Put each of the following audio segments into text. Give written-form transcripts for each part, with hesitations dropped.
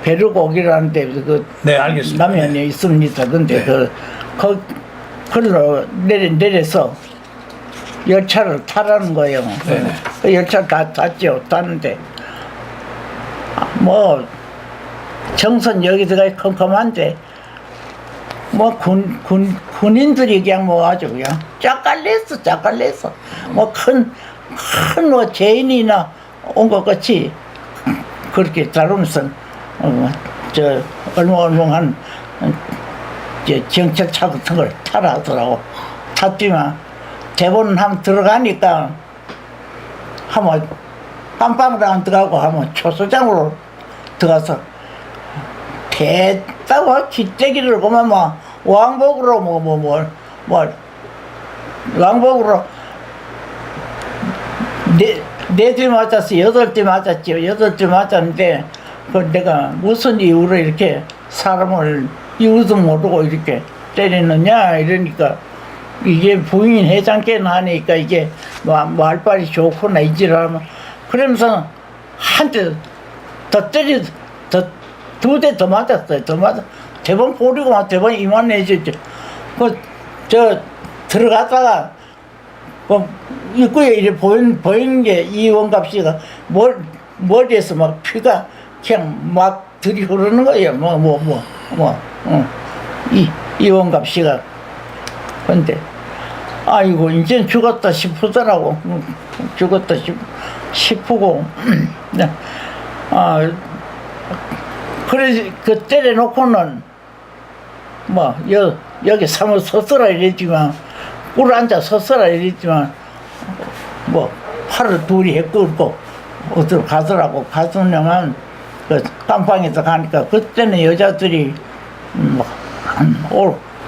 베르곡이라는데 그 네, 알겠습니다. 남해안에 있습니다. 근데 네. 걸로 내려서 열차를 타라는 거예요. 네. 그 열차 다 탔죠. 탔는데 뭐 정선 여기서가 컴컴한데 뭐 군인들이 그냥 뭐 아주 그냥 짝깔냈어. 뭐 큰 뭐 죄인이나 온 것 같이 그렇게 다루면서 저 얼렁얼렁한 정책차 같은 걸 타라 하더라고. 탔지만 대본은 한번 들어가니까 한번 깜빵으로 안 들어가고 한번 초소장으로 들어가서 대따고 기대기를 보면 뭐 왕복으로 왕복으로 네 대 맞았어. 8대 맞았죠. 8대 맞았는데 그 내가 무슨 이유로 이렇게 사람을 이유도 모르고 이렇게 때리느냐 이러니까 이게 부인 해장께는 하니까 이게 뭐 말빨이 좋구나 이지라면 그러면서 한 대 더 때리 두 대 더 맞았어요. 더 맞아 대본 보리고 대본 이만해졌죠. 저 들어갔다가 입구에 이렇게 보이는 게 이원갑 씨가 머리에서 막 피가 그냥 막 들이 흐르는 거예요. 이원갑 씨가. 근데 아이고 이제 죽었다 싶더라고. 죽었다 싶고 그래 그 때려놓고는 뭐 여기 사무 섰어라 이랬지만 꿀 앉아 섰어라 이랬지만 뭐 팔을 둘이 끄고 어디로 가더라고. 가서냐면 그 깜빵에서 가니까 그때는 여자들이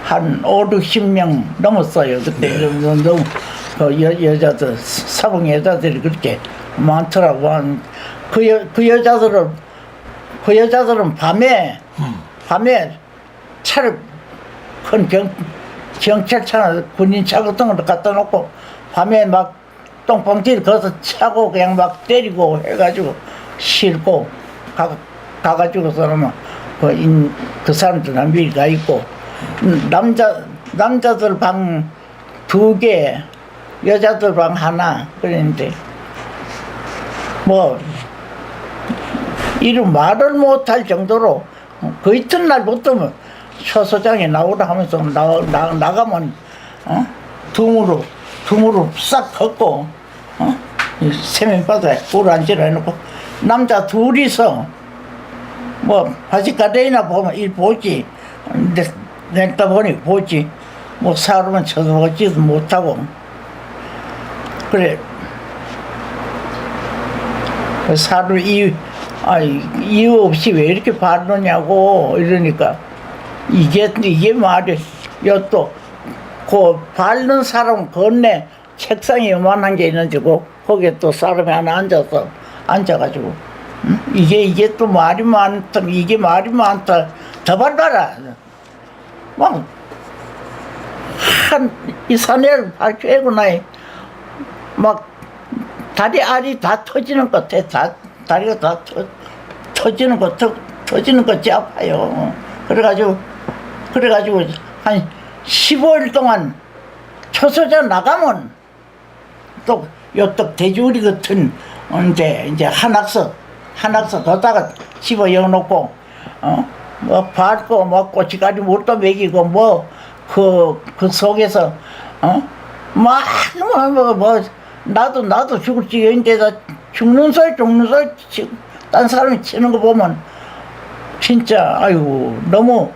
한 5-60명 넘었어요. 그때 너무 그 여자들 사방 여자들이 그렇게 많더라고. 그 여자들은 밤에 차를 큰 경찰차나 군인차 같은 걸 갖다 놓고 밤에 막 똥방지를 거기서 차고 그냥 막 때리고 해가지고 싣고 가가지고서는 그 사람들 한 미리 가 있고 남자들 방 2개 여자들 방 하나 그랬는데 뭐 이런 말을 못할 정도로 그 이튿날부터 초소장에 나오라 하면서 나가면 둥으로 싹 걷고 세면바닥에 꿀 앉으라 해놓고 남자 둘이서 뭐 바지가레이나 보면 일 보지 냈다 보니 보지 뭐 사람은 쳐다보지도 못하고 그래 사를 이유 없이 왜 이렇게 바르냐고 이러니까 이게 말이야. 또 그 바르는 사람 건네 책상이 요만한 게 있는지 거기에 또 사람이 하나 앉아가지고 이게 또 말이 많다. 이게 말이 많다. 더 밟아라. 이 사내를 밟고 나니 막 다리 알이 다 터지는 것 같아. 다리가 다 터지는 것이 아파요. 그래가지고 한 15일 동안 초소자 나가면 또 요떡 돼지우리 같은 이제 한악서 걷다가 집어 열어놓고 뭐 밟고 뭐 꼬치까지 물도 먹이고 뭐 그 속에서 나도 죽을 지경인데다 죽는 소리 딴 사람이 치는 거 보면 진짜 아이고 너무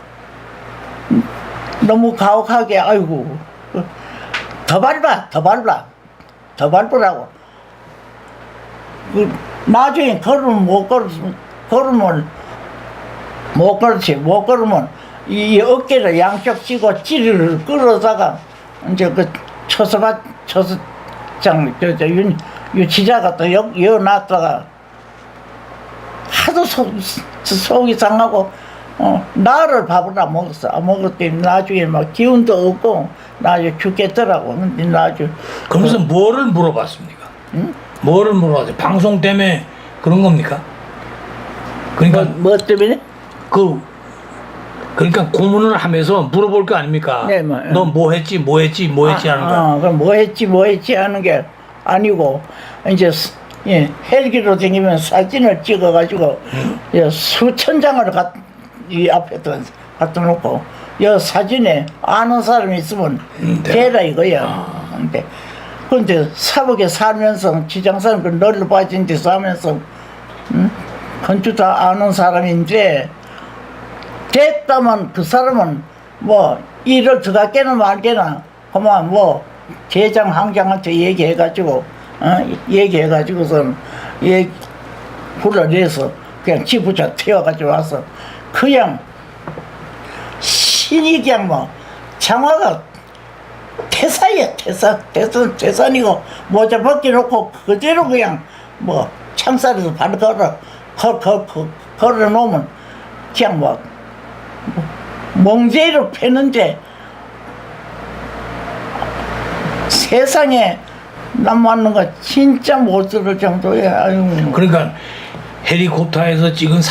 가혹하게 아이고 더 밟으라고. 나중에 걸으면 못 걸으면 이 어깨를 양쪽 쥐고 찌르를 끌어다가 이제 그 초소장 유치자가 또 여놨다가 하도 속이 상하고 나를 밥을 안 먹었어. 안 먹었더니 나중에 막 기운도 없고 나중에 죽겠더라고. 근데 나중에 그러면서 뭐를 물어봤습니까? 응? 뭐를 물어봤어요? 방송 때문에 그런 겁니까? 그러니까 뭐 때문에? 그러니까 고문을 하면서 물어볼 거 아닙니까? 네, 뭐, 너 뭐 했지 하는 거. 그럼 뭐 했지 하는 게 아니고, 이제, 예, 헬기로 다니면 사진을 찍어가지고, 예, 수천 장을 이 앞에다 갖다 놓고, 이 사진에 아는 사람이 있으면 대라 이거야. 근데 사복에 살면서, 지장사는 그 널리 빠진 데 살면서, 건축 다 아는 사람인데, 됐다면 그 사람은 뭐 일을 들어갔게나 말게나 그만 뭐 대장 항장한테 얘기해가지고 얘기해가지고선 불러내서 그냥 지부차 태워가지고 와서 그냥 신이 그냥 뭐 장화가 태산이야 태산이고 모자 벗겨놓고 그대로 그냥 뭐 창살에서 바로 걸어 놓으면 그냥 뭐 멍제로 패는데 세상에 남 맞는 거 진짜 못 들을 정도야. 아유. 그러니까 헬리콥터에서 찍은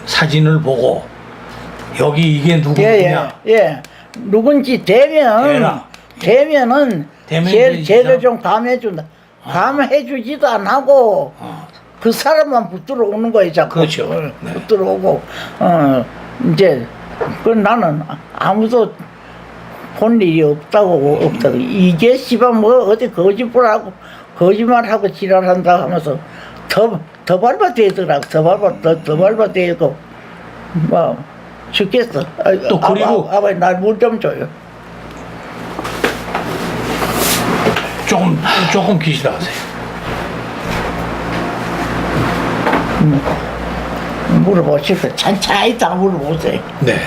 사진을 보고 여기 이게 누구냐? 예. 누군지 되면은 되면 죄를 좀 감해준다. 감해주지도 안 하고 그 사람만 붙들어 오는 거예요, 자꾸. 그렇죠. 네. 붙들어 오고 이제 그 나는 아무도 본 일이 없다고. 이게 씨발 뭐 어디 거짓말하고 지랄한다 하면서 더 밟아대더라고. 더 밟아대고 뭐 죽겠어. 또 그리고 아버지 날 물 좀 줘요. 조금 기시다 하세요. 물어보실 거 찬찬히 다 물어보세요. 네.